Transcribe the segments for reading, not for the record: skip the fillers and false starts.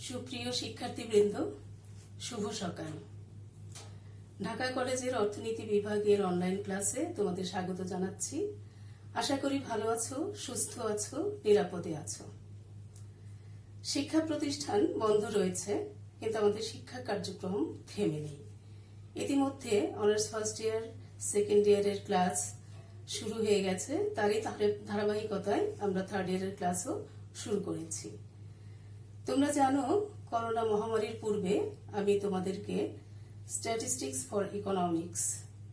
সুপ্রিয় শিক্ষার্থীবৃন্দ, শুভ সকাল। ঢাকা কলেজের অর্থনীতি বিভাগের অনলাইন ক্লাসে তোমাদের স্বাগত জানাচ্ছি। আশা করি ভালো আছো, সুস্থ আছো, নিরাপদে আছো। শিক্ষা প্রতিষ্ঠান বন্ধ রয়েছে, কিন্তু আমাদের শিক্ষা কার্যক্রম থেমে নেই। ইতিমধ্যে অনার্স ফার্স্ট ইয়ার, সেকেন্ড ইয়ারের ক্লাস শুরু হয়ে গেছে। তারই ধারাবাহিকতায় আমরা থার্ড ইয়ারের ক্লাসও শুরু করেছি। তোমরা জানো, করোনা মহামারীর পূর্বে আমি তোমাদেরকে স্ট্যাটিস্টিক্স ফর ইকোনমিক্স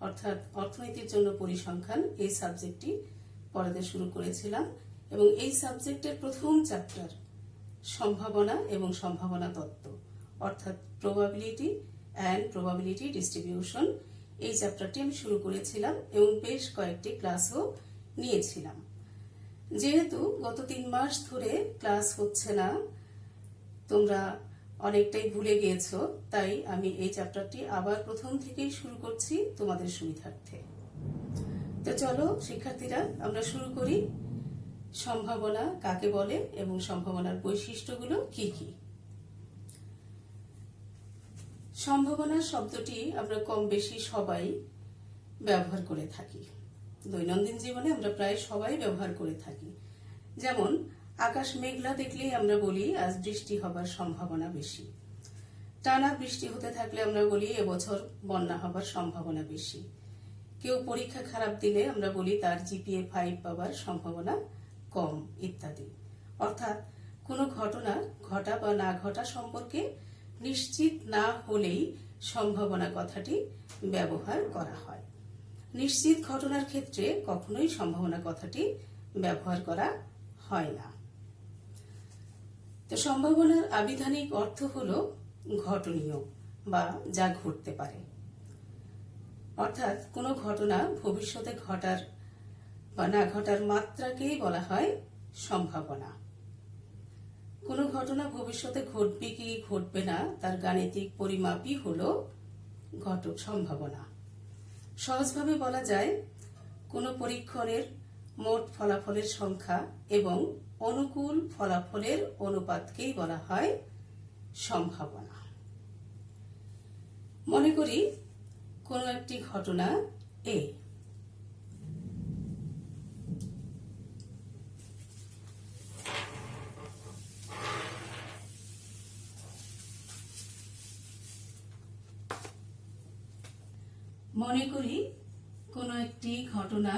অর্থাৎ অর্থনীতির জন্য পরিসংখ্যান এই সাবজেক্টটি পড়াতে শুরু করেছিলাম, এবং এই সাবজেক্টের প্রথম চ্যাপ্টার সম্ভাবনা এবং সম্ভাবনা তত্ত্ব অর্থাৎ প্রবাবিলিটি অ্যান্ড প্রবাবিলিটি ডিস্ট্রিবিউশন, এই চ্যাপ্টারটি আমি শুরু করেছিলাম এবং বেশ কয়েকটি ক্লাসও নিয়েছিলাম। যেহেতু গত 3 মাস ধরে ক্লাস হচ্ছে না, তোমরা অনেকটাই ভুলে গিয়েছো, তাই আমি এই চ্যাপ্টারটি আবার প্রথম থেকেই শুরু করছি তোমাদের সুবিধার্থে। তো চলো শিক্ষার্থীরা, আমরা শুরু করি। সম্ভাবনা কাকে বলে এবং সম্ভাবনার বৈশিষ্ট্যগুলো কি কি? সম্ভাবনা শব্দটি আমরা কম বেশি সবাই ব্যবহার করে থাকি। দৈনন্দিন জীবনে আমরা প্রায় সবাই ব্যবহার করে থাকি। যেমন আকাশ মেঘলা দেখলেই আমরা বলি আজ বৃষ্টি হবার সম্ভাবনা বেশি। টানা বৃষ্টি হতে থাকলে আমরা বলি এবছর বন্যা হবার সম্ভাবনা বেশি। কেউ পরীক্ষা খারাপ দিলে আমরা বলি তার জিপিএ 5 পাবার সম্ভাবনা কম, ইত্যাদি। অর্থাৎ কোনো ঘটনা ঘটা বা না ঘটা সম্পর্কে নিশ্চিত না হলেই সম্ভাবনা কথাটি ব্যবহার করা হয়। নিশ্চিত ঘটনার ক্ষেত্রে কখনোই সম্ভাবনা কথাটি ব্যবহার করা হয় না। তো সম্ভাবনার আবিধানিক অর্থ হলো ঘটনীয় বা যা ঘটতে পারে। অর্থাৎ কোনো ঘটনা ভবিষ্যতে ঘটার বা না ঘটার মাত্রাকেই বলা হয় সম্ভাবনা। কোনো ঘটনা ভবিষ্যতে ঘটবে কি ঘটবে না তার গাণিতিক পরিমাপই হলো ঘটক সম্ভাবনা। সহজভাবে বলা যায়, কোনো পরীক্ষণের মোট ফলাফলের সংখ্যা এবং অনুকূল ফলাফলের অনুপাতকেই বলা হয় সম্ভাবনা। মনে করি কোনো একটি ঘটনা এ। মনে করি কোনো একটি ঘটনা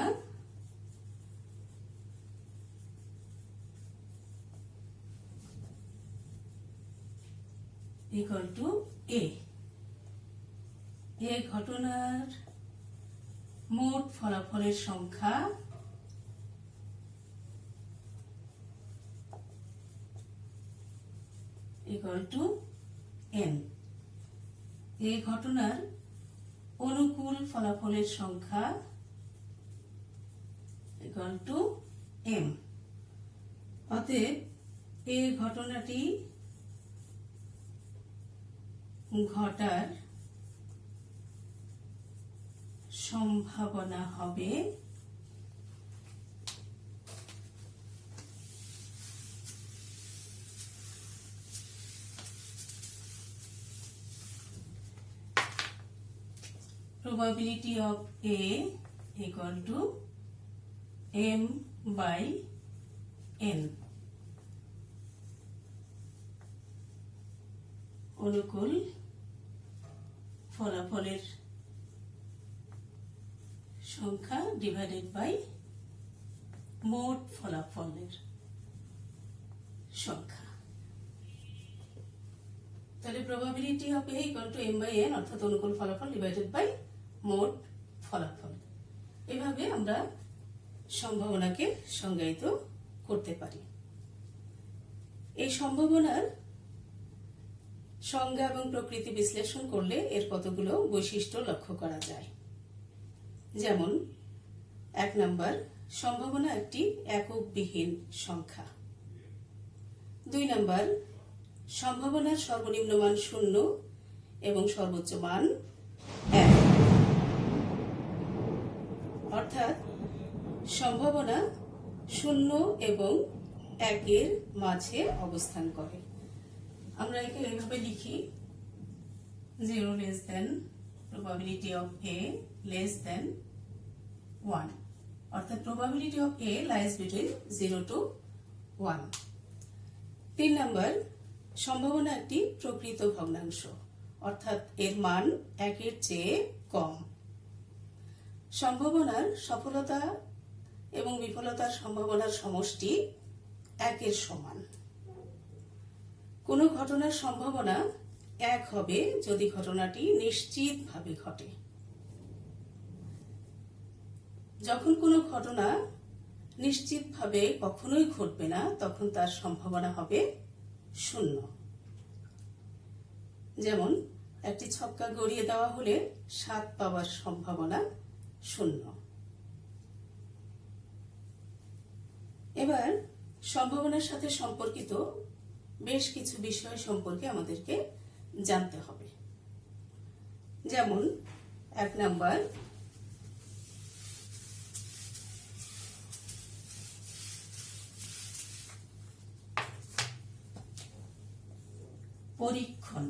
ইকুয়াল টু এ। এ ঘটনার মোট ফলাফলের সংখ্যা ইকুয়াল টু এন। এ ঘটনার অনুকূল ফলাফলের সংখ্যা ইকুয়াল টু এম। অতএব এ ঘটনাটি ঘটার সম্ভাবনা হবে probability of A equal to M by N। অনুকূল ফলাফলের সংখ্যা ডিভাইডেড বাই মোট ফলাফলের সংখ্যা। তাহলে probability of A equal to M by N অর্থাৎ অনুকূল ফলাফল ডিভাইডেড বাই মোট ফলাফল। এভাবে আমরা সম্ভাবনাকে সংজ্ঞায়িত করতে পারি। এই সম্ভাবনার সংজ্ঞা এবং প্রকৃতি বিশ্লেষণ করলে এর কতগুলো বৈশিষ্ট্য লক্ষ্য করা যায়। যেমন 1 নাম্বার, সম্ভাবনা একটি এককবিহীন সংখ্যা। 2 নাম্বার, সম্ভাবনার সর্বনিম্ন মান 0 এবং সর্বোচ্চ মান 1। অর্থাৎ সম্ভাবনা 0 এবং 1 এর মাঝে অবস্থান করে। আমরা একে এইভাবে লিখি 0 less than probability of A less than 1, অর্থাৎ probability of A lies between 0 to 1। 3 number, সম্ভাবনা একটি প্রকৃত ভগ্নাংশ, অর্থাৎ এর মান 1 এর চেয়ে কম। সম্ভাবনার সফলতা এবং বিফলতার সম্ভাবনার সমষ্টি 1 এর সমান। কোনো ঘটনার সম্ভাবনা 1 হবে যদি ঘটনাটি নিশ্চিতভাবে ঘটে। যখন কোনো ঘটনা নিশ্চিতভাবে কখনোই ঘটবে না, তখন তার সম্ভাবনা হবে 0। যেমন একটি ছক্কা গড়িয়ে দেওয়া হলে 7 পাওয়ার সম্ভাবনা 0। এবার সম্ভাবনার সাথে সম্পর্কিত বেশ কিছু বিষয় সম্পর্কে আমাদেরকে জানতে হবে। যেমন 1 নাম্বার, পরীক্ষণ।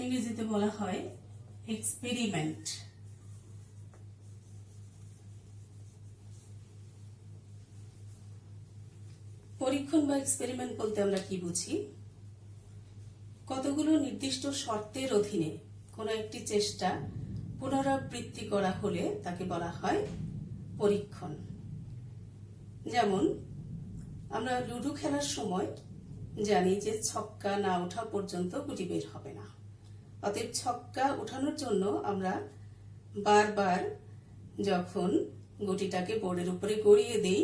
ইংরেজিতে বলা হয় এক্সপেরিমেন্ট। পরীক্ষণ বা এক্সপেরিমেন্ট বলতে আমরা কি বুঝি? কতগুলো নির্দিষ্ট শর্তের অধীনে কোনো একটি চেষ্টা পুনরাবৃত্তি করা হলে তাকে বলা হয় পরীক্ষণ। যেমন আমরা লুডো খেলার সময় জানি যে ছক্কা না ওঠা পর্যন্ত গুটি বের হবে না। অতএব ছক্কা ওঠানোর জন্য আমরা বারবার যখন গুটিটাকে বোর্ডের উপরে গড়িয়ে দেই,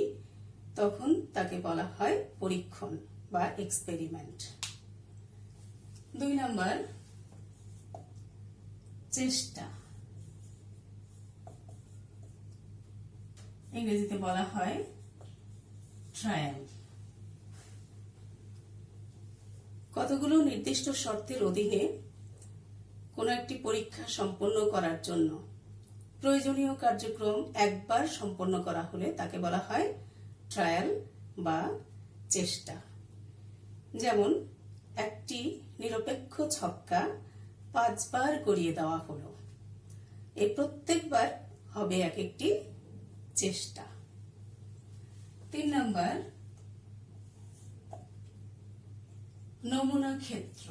তখন তাকে বলা হয় পরীক্ষণ বা এক্সপেরিমেন্ট। 2 নাম্বার, চেষ্টা। ইংরেজিতে বলা হয় ট্রায়াল। কতগুলো নির্দিষ্ট শর্তের অধীনে কোনো একটি পরীক্ষা সম্পন্ন করার জন্য প্রয়োজনীয় কার্যক্রম একবার সম্পন্ন করা হলে তাকে বলা হয় ট্রায়াল বা চেষ্টা। যেমন একটি নিরপেক্ষ ছক্কা 5 বার গড়িয়ে দেওয়া হলো, এই প্রত্যেকবার হবে এক একটি চেষ্টা। 3 নাম্বার, নমুনা ক্ষেত্র।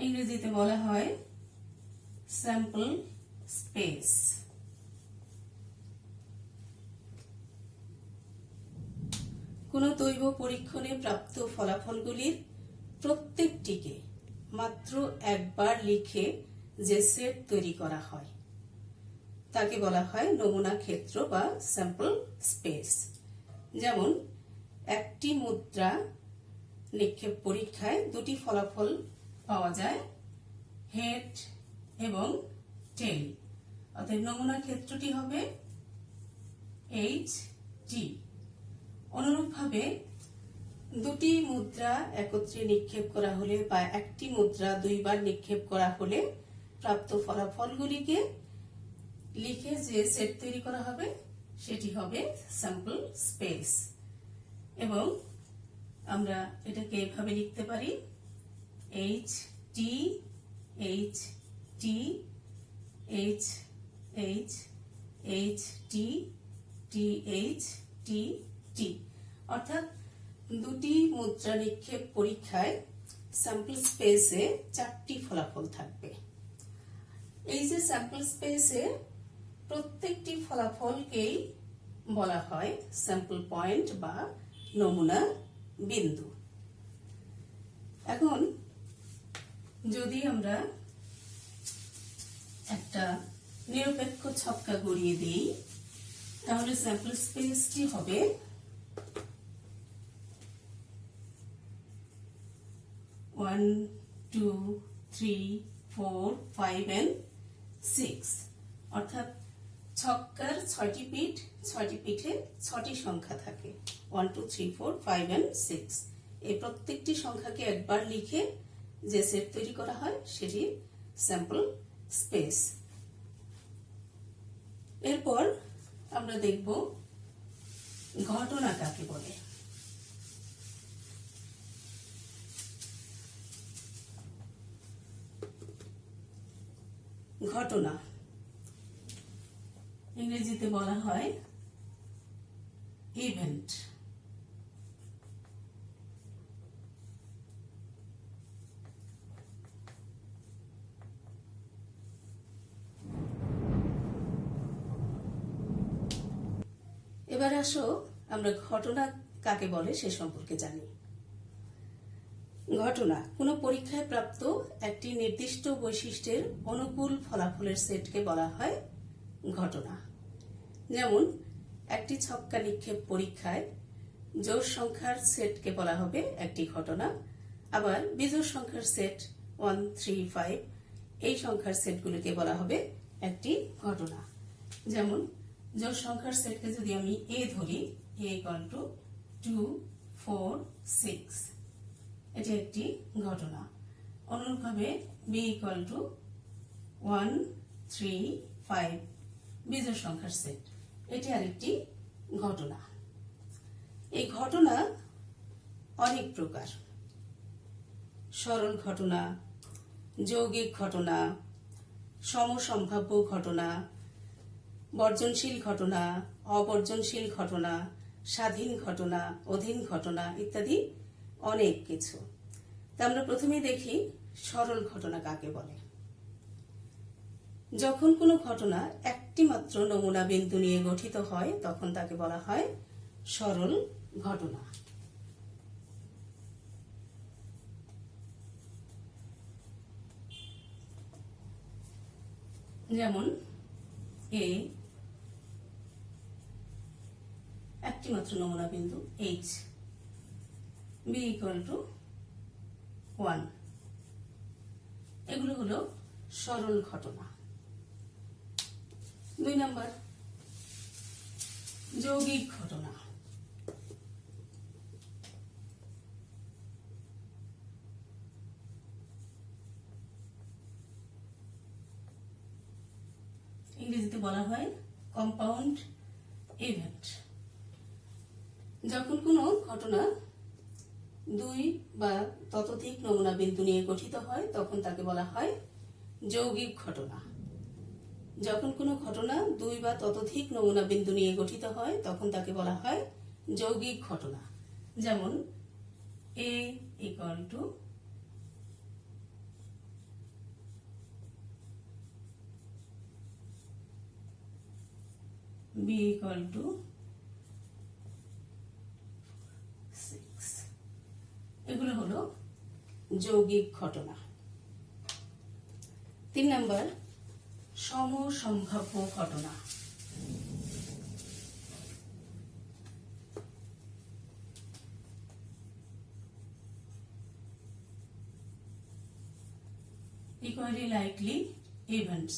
ইংরেজিতে বলা হয় স্যাম্পল স্পেস। কোনো দৈব পরীক্ষণে প্রাপ্ত ফলাফলগুলির প্রত্যেকটিকে মাত্র একবার লিখে যে সেট তৈরি করা হয় তাকে বলা হয় নমুনা ক্ষেত্র বা স্যাম্পল স্পেস। যেমন একটি মুদ্রা নিক্ষেপ পরীক্ষায় 2টি ফলাফল পাওয়া যায়, হেড এবং টেল। অতএব নমুনা ক্ষেত্রটি হবে HT। অনুরূপভাবে 2টি মুদ্রা একত্রে নিক্ষেপ করা হলে বা একটি মুদ্রা 2 বার নিক্ষেপ করা হলে প্রাপ্ত ফলাফলগুলিকে লিখে যে সেট তৈরি করা হবে সেটি হবে স্যাম্পল স্পেস। এবং আমরা এটাকে এভাবে লিখতে পারি HT HT H H HT TH TT, অর্থাৎ 2টি মুদ্রা নিক্ষেপ পরীক্ষায় স্যাম্পল স্পেসে 4টি ফলাফল থাকবে। এই যে স্যাম্পল স্পেসে প্রত্যেকটি ফলাফলকেই বলা হয় স্যাম্পল পয়েন্ট বা নমুনা বিন্দু। এখন যদি আমরা একটা নিরপেক্ষ ছক্কা গড়িয়ে দিই, তাহলে স্যাম্পল স্পেসটি হবে 1 2 3 4 5 and 6, অর্থাৎ ছক্কার 6টি পিঠ, 6টি পিঠে 6টি সংখ্যা থাকে, 1 2 3 4 5 and 6। এই প্রত্যেকটি সংখ্যাকে একবার লিখে যে সেট তৈরি করা হয় সেটি স্যাম্পল স্পেস। এরপর আমরা দেখব ঘটনা কাকে বলে। ঘটনা ইংরেজিতে বলা হয় ইভেন্ট। এবার আসো আমরা ঘটনা কাকে বলে সে সম্পর্কে জানি। ঘটনা কোনো পরীক্ষায় প্রাপ্ত একটি নির্দিষ্ট বৈশিষ্ট্যের অনুকূল ফলাফলের সেটকে বলা হয় ঘটনা। যেমন একটি ছক্কা নিক্ষেপ পরীক্ষায় জোড় সংখ্যার সেটকে বলা হবে একটি ঘটনা, আবার বিজোড় সংখ্যার সেট 1, 3, 5 এই সংখ্যার সেটগুলোকে বলা হবে একটি ঘটনা। যেমন জোড় সংখ্যার সেটকে যদি আমি a ধরি, a = 2, 4, 6 এটি একটি ঘটনা। অনুরূপভাবে b = 1, 3, 5 বিজোড় সংখ্যার সেট, এটি আরেকটি ঘটনা। এই ঘটনা অনেক প্রকার: সরল ঘটনা, যৌগিক ঘটনা, সমসম্ভাব্য ঘটনা, বর্জনশীল ঘটনা, অবর্জনশীল ঘটনা, স্বাধীন ঘটনা, অধীন ঘটনা ইত্যাদি অনেক কিছু। তা আমরা প্রথমেই দেখি সরল ঘটনা কাকে বলে। যখন কোনো ঘটনা একটি মাত্র নমুনা বিন্দু নিয়ে গঠিত হয় তখন তাকে বলা হয় সরল ঘটনা। যেমন a একটি মাত্র নমুনা বিন্দু h, b = 1 এগুলো হলো সরল ঘটনা। 2 নম্বর যৌগিক ঘটনা। ইংরেজিতে বলা হয় কম্পাউন্ড ইভেন্ট। যখন কোনো ঘটনা 2 বা ততোধিক নমুনা বিন্দু নিয়ে গঠিত হয় তখন তাকে বলা হয় যৌগিক ঘটনা। যখন কোনো ঘটনা 2 বা ততোধিক নমুনা বিন্দু নিয়ে গঠিত হয় তখন তাকে বলা হয় যৌগিক ঘটনা। যেমন a = b = 6 এগুলো হলো যৌগিক ঘটনা। 3 নম্বর সমসম্ভাব্য ঘটনা। equally likely events।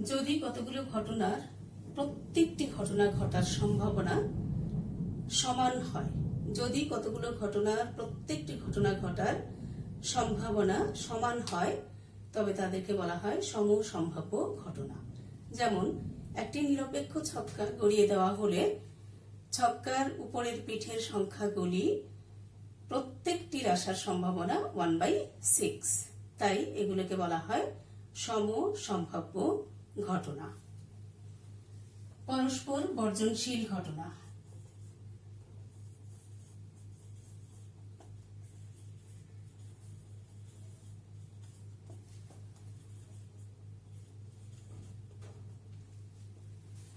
যদি কতগুলো ঘটনার প্রত্যেকটি ঘটনা ঘটার সম্ভাবনা সমান হয়, যদি কতগুলো ঘটনার প্রত্যেকটি ঘটনা ঘটার সম্ভাবনা সমান হয় তবে তাদেরকে বলা হয় সমসম্ভাব্য ঘটনা। যেমন একটি নিরপেক্ষ ছক্কা গড়িয়ে দেওয়া হলে ছক্কার উপরের পিঠের সংখ্যাগুলি প্রত্যেকটির আসার সম্ভাবনা 1/6, তাই এগুলোকে বলা হয় সমসম্ভাব্য ঘটনা। পরস্পর বর্জনশীল ঘটনা।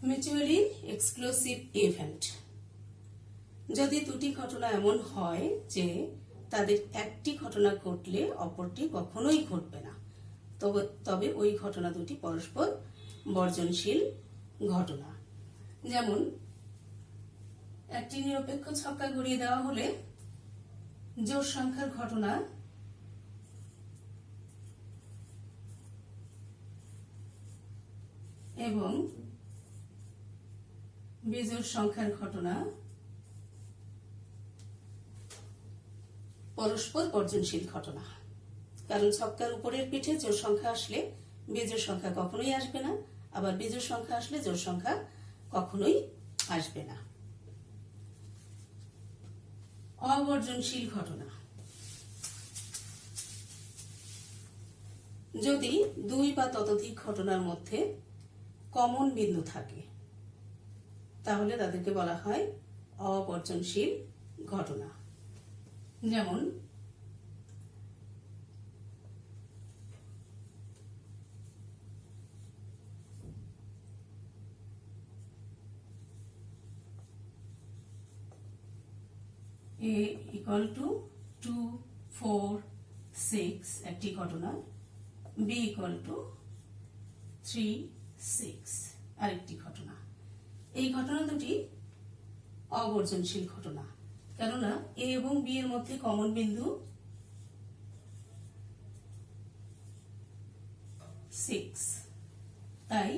Mutually exclusive event. যদি দুটি ঘটনা এমন হয় যে তাদের একটি ঘটনা ঘটলে অপরটি কখনোই ঘটবে না, তবে ওই ঘটনা দুটি পরস্পর বর্জনশীল ঘটনা। যেমন একটি নিরপেক্ষ ছক্কা গড়িয়ে দেওয়া হলে জোড় সংখ্যার ঘটনা এবং বিজোড় সংখ্যার ঘটনা পরস্পর বর্জনশীল ঘটনা। কারণ ছক্কার উপরের পিঠে জোড় সংখ্যা আসলে বিজোড় সংখ্যা কখনোই আসবে না, আবার বিজোড় সংখ্যা আসলে জোড় সংখ্যা কখনোই আসবে না। অবর্জনশীল ঘটনা। যদি দুই বা ততোধিক ঘটনার মধ্যে কমন বিন্দু থাকে তাহলে তাদেরকে বলা হয় অবর্জনশীল ঘটনা। যেমন A equal to 2, 4, 6 একটি ঘটনা, B equal to 3, 6 আরেকটি ঘটনা। এই ঘটনা দুটি অবর্জনশীল ঘটনা, কেননা A এবং B এর মধ্যে কমন বিন্দু 6, তাই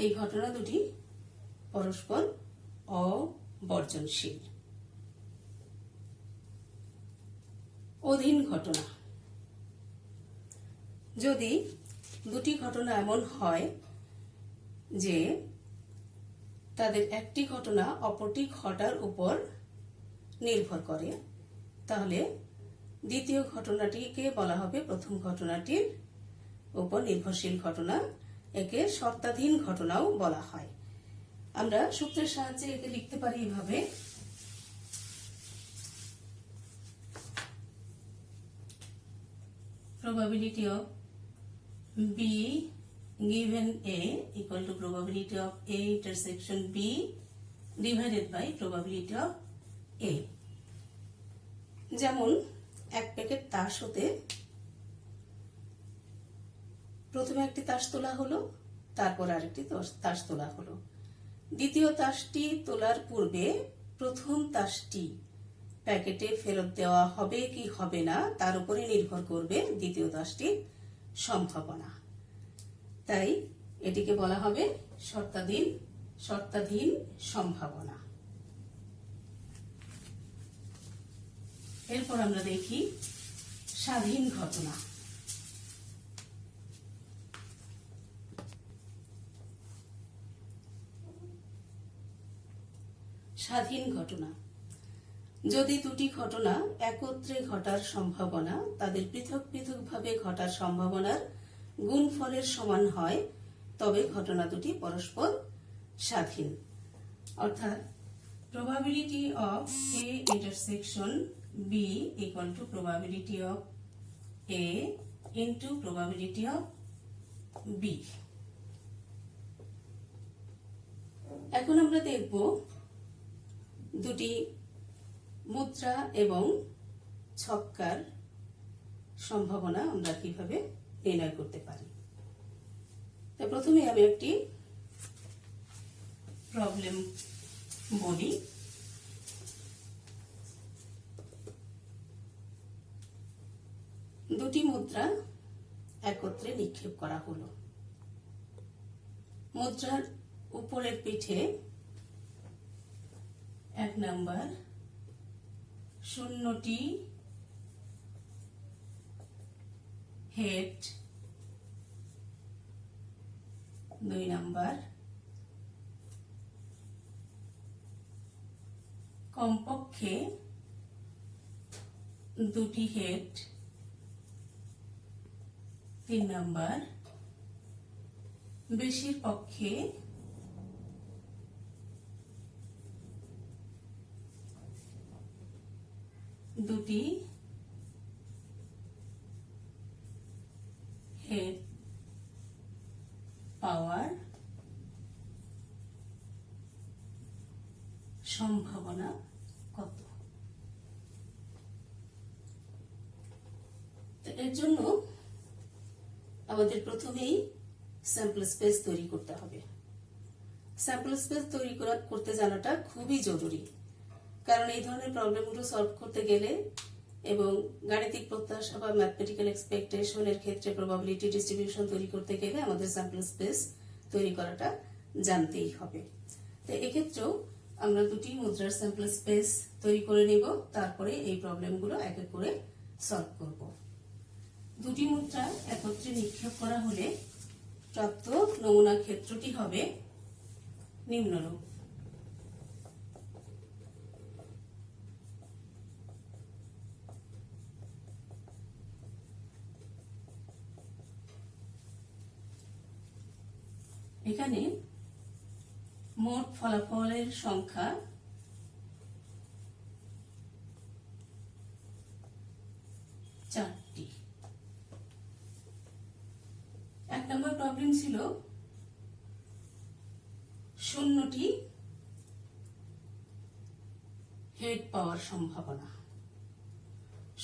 এই ঘটনা দুটি পরস্পর অবর্জনশীল। অধীন ঘটনা। যদি দুটি ঘটনা এমন হয় যে তাদের একটি ঘটনা অপরটি ঘটার উপর নির্ভর করে তাহলে দ্বিতীয় ঘটনাটিকে বলা হবে প্রথম ঘটনাটির উপর নির্ভরশীল ঘটনা। একে শর্তাধীন ঘটনাও বলা হয়। আমরা সূত্রের সাহায্যে একে লিখতে পারি এভাবে, probability of B given A equal to probability of A intersection B divided by probability of A। যেমন এক প্যাকেট তাস হতে প্রথমে একটি তাস তোলা হলো, তারপর আরেকটি তাস তোলা হলো। দ্বিতীয় তাসটি তোলার পূর্বে প্রথম তাসটি প্যাকেটে ফেরত দেওয়া হবে কি হবে না তার উপরে নির্ভর করবে দ্বিতীয় তাসটির সম্ভাবনা। তাই এটিকে বলা হবে শর্তাধীন সম্ভাবনা। এরপর আমরা দেখি স্বাধীন ঘটনা। স্বাধীন ঘটনা। যদি দুটি ঘটনা একত্রে ঘটার সম্ভাবনা তাদের পৃথক পৃথকভাবে ঘটার সম্ভাবনার গুণফলের সমান হয় তবে ঘটনা দুটি পরস্পর স্বাধীন। অর্থাৎ probability of A intersection B equal to probability of A into probability of B। এখন আমরা দেখব দুটি মুদ্রা এবং ছক্কার সম্ভাবনা আমরা কিভাবে নির্ণয় করতে পারি। প্রথমে আমি একটি প্রবলেম বলি। দুটি মুদ্রা একত্রে নিক্ষেপ করা হলো। মুদ্রার উপরের পিঠে 1 নাম্বার 0টি হেড, 2 নাম্বার কমপক্ষে 2টি হেড, 3 নাম্বার বেশির পক্ষে 2টি হেড পাওয়ার সম্ভাবনা কত। এর জন্য আমাদের প্রথমেই স্যাম্পল স্পেস তৈরি করতে হবে। স্যাম্পল স্পেস তৈরি করতে জানাটা খুবই জরুরি, কারণ এই ধরনের প্রবলেমগুলো সলভ করতে গেলে এবং গাণিতিক প্রত্যাশা বা ম্যাথমেটিক্যাল এক্সপেকটেশনের ক্ষেত্রে প্রবাবিলিটি ডিস্ট্রিবিউশন তৈরি করতে গেলে আমাদের স্যাম্পল স্পেস তৈরি করাটা জানতেই হবে। তো এক্ষেত্রেও আমরা দুটি মুদ্রার স্যাম্পল স্পেস তৈরি করে নেব, তারপরে এই প্রবলেমগুলো এক এক করে সলভ করব। দুটি মুদ্রা একত্রে নিক্ষেপ করা হলে প্রাপ্ত নমুনা ক্ষেত্রটি হবে নিম্নরূপ। এখানে মোট ফলাফলের সংখ্যা 4টি। 1 নম্বর প্রবলেম ছিল 0টি হেড পাওয়ার সম্ভাবনা।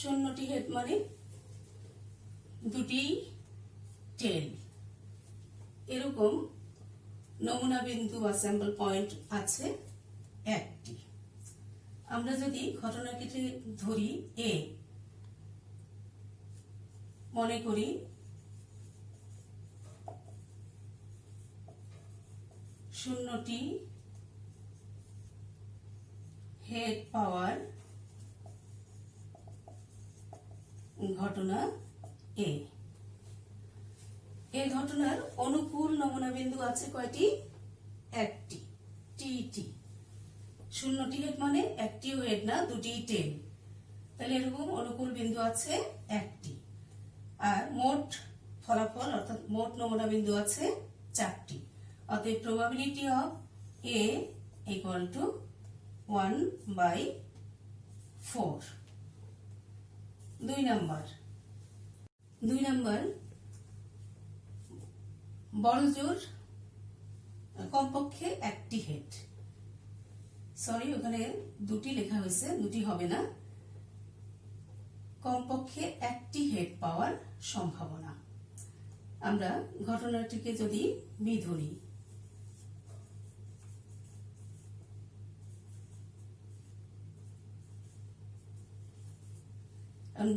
0টি হেড মানে 2টি টেল। এরকম নমুনা বিন্দু বা স্যাম্পল পয়েন্ট আছে 1টি। আমরা যদি ঘটনাটিকে ধরি এ, মনে করি 0টি হেড পাওয়ার ঘটনা এ। এই ঘটনার অনুকূল নমুনা বিন্দু আছে কয়টি? 1টি, টি। 0টি হেড মানে 1টিও হেড না, 2টি টেল। তাহলে এরকম অনুকূল বিন্দু আছে 1টি। আর মোট ফলাফল অর্থাৎ মোট নমুনা বিন্দু আছে 4টি। অতএব probability of A equal to 1/4। 2 number বড় জোর কমপক্ষে 1টি হেড। সরি, ওখানে 2টি লেখা হয়েছে, 2টি হবে না। কমপক্ষে 1টি হেড পাওয়ার সম্ভাবনা। আমরা ঘটনাটিকে যদি বি ধরি,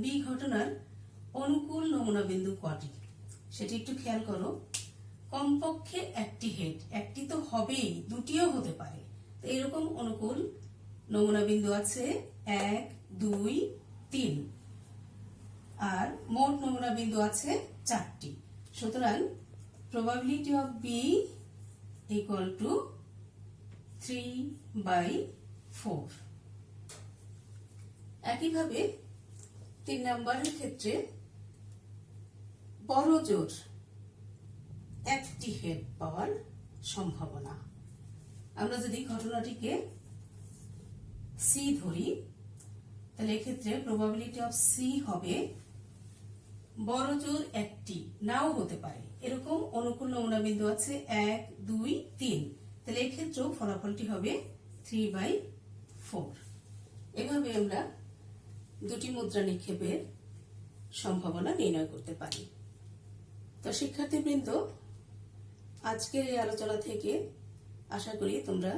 বি ঘটনার অনুকূল নমুনা বিন্দু কটি সেটি একটু খেয়াল করো। কমপক্ষে 1টি হেড, 1টি তো হবেই, 2টিও হতে পারে। তো এরকম অনুকূল নমুনা বিন্দু আছে 1, 2, 3। আর মোট নমুনা বিন্দু আছে 4টি। সুতরাং probability of B equal to 3/4। একইভাবে 3 নম্বরের ক্ষেত্রে বড় জোর 1টি হেড পাওয়ার সম্ভাবনা। আমরা যদি ঘটনাটিকে সি ধরি, তাহলে এক্ষেত্রে প্রবাবিলিটি অফ সি হবে বড় জোর 1টি, নাও হতে পারে। এরকম অনুকূল নমুনা বিন্দু আছে 1, 2, 3। তাহলে এক্ষেত্রেও ফলাফলটি হবে 3/4। এভাবে আমরা 2টি মুদ্রা নিক্ষেপের সম্ভাবনা নির্ণয় করতে পারি। তো শিক্ষার্থীবৃন্দ, আজকের এই আলোচনা থেকে আশা করি তোমরা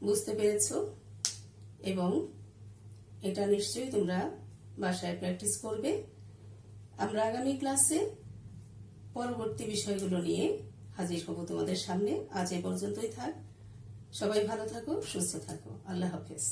বুঝতে পেরেছ এবং এটা নিশ্চয়ই তোমরা বাসায় প্র্যাকটিস করবে। আমরা আগামী ক্লাসে পরবর্তী বিষয়গুলো নিয়ে হাজির হব তোমাদের সামনে। আজ এ পর্যন্তই থাক। সবাই ভালো থাকো, সুস্থ থাকো। আল্লাহ হাফেজ।